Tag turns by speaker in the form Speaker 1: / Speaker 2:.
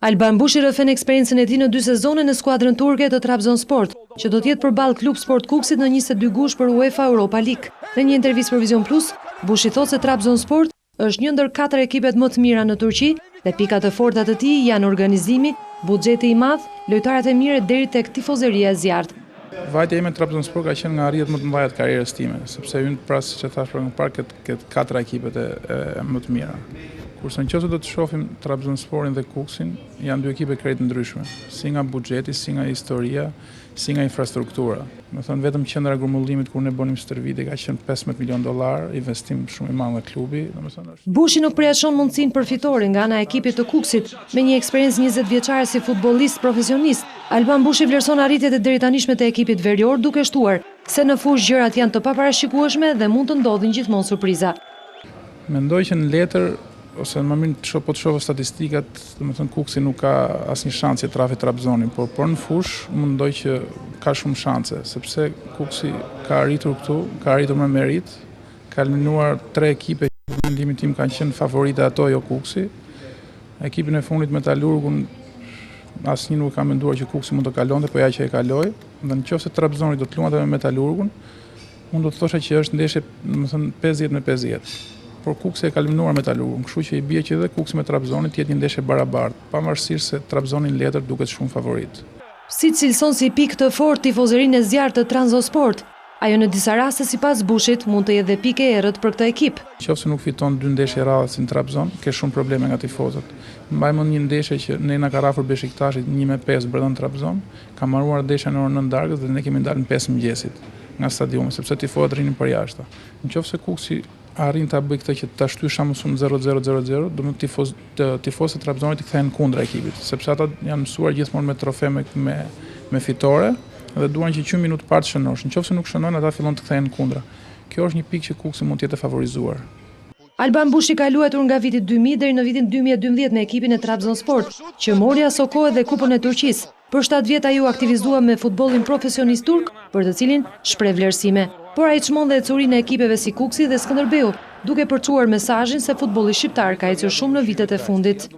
Speaker 1: Alban Bushi rrëfen eksperiencën e tij në 2 sezone në skuadrën turke të Trabzonspor, që do të jetë përballë Klub Sport Kukësit në 22 gush për UEFA Europa League. Në një intervistë për Vision Plus, Bushi thotë se Trabzonspor është një ndër 4 ekipet më të mira në Turqi dhe pikat e forta të tij janë organizimi, buxheti i madh, lojtarët e mirë deri tek tifozëria e zjarrt.
Speaker 2: Vajtja ime Trabzonspor ka qenë nga arritjet më të mëdha të karrierës time, sepse unë pra siç e thash për më parë këtë 4 ekipet e më të mira. Kurse nëse do të shohim Trabzonsporin dhe Kukësin, janë 2 ekipe krejt ndryshme, si nga buxheti, si nga historia, si nga infrastruktura. Do thënë vetëm qendra grumbullimit kur ne bënim stërvitje ka qenë $15 milion, investim shumë i madh nga klubi, domethënë është.
Speaker 1: Bushi nuk përjashton mundësinë përfitore nga ana e ekipit të Kukësit, me një eksperiencë 20 vjeçare si futbollist profesionist. Alban Bushi vlerëson arritjet e deri tanishme të ekipit verior duke shtuar se në fushë gjërat janë të paparashikueshme dhe mund të ndodhin gjithmonë surpriza.
Speaker 2: Mendoj që në letër ose më mirë po të shohë statistikat, domethënë Kukësi nuk ka asnjë shanse të trafi Trabzonin, por në fushë mendoj që ka shumë shanse, sepse Kukësi ka arritur këtu, ka arritur me merit, ka eliminuar 3 ekipe që në mendimin tim kanë qenë favorite ato jo Kukësi. Ekipin e fundit Metalurgun asnjë nuk ka menduar që Kukësi mund të kalonte, po ja që e kaloi. Dhe nëse Trabzoni do të luante me Metalurgun, unë do të thosha që është ndeshje, domethënë 50-50. Por Kukësi e ka eliminuar Metalurgun, kështu që i bie që edhe Kukësi me Trabzonin të jetë një ndeshje barabartë, pavarësisht se Trabzoni në letër duket shumë favorit.
Speaker 1: Si cilëson si pikë të fortë tifozërinë e zjarrt të Trabzonsport, ajo në disa raste sipas Bushit mund të jetë dhe pikë e errët për këtë ekip.
Speaker 2: Nëse nuk fiton 2 ndeshje radhë si në Trabzon, ke shumë probleme nga tifozët. Mbaj mend një ndeshje që ne na ka rafur Beshiktashi 1-5 brenda në Trabzon, ka marruar ndeshjen në orën 9 darkës dhe ne kemi dalë në 5 mëngjesit nga stadiumi, sepse tifozët rrinin përjashtë. Nëse Kukësi arrin ta bëj këtë që ta shtysh shumë 0-0-0-0, do të tifozët e Trabzonit të kthehen kundra ekipit, sepse ata janë mësuar gjithmonë me trofe me fitore dhe duan që qymë minutë parë të shënosh. Nëse nuk shënojnë, ata fillon të kthehen kundra. Kjo është një pikë që Kukësi mund të jetë favorizuar.
Speaker 1: Alban Bushi ka luajtur nga viti 2000 deri në vitin 2012 në ekipin e Trabzonspor, që mori aso kohë dhe Kupën e Turqisë. Për 7 vjet ai u aktivizua me futbollin profesionist turk, për të cilin shpreh vlerësime. Por ai çmon dhe ecurinë e ekipeve si Kukësi dhe Skënderbeu, duke përçuar mesazhin se futbolli shqiptar ka ecur shumë në vitet e fundit.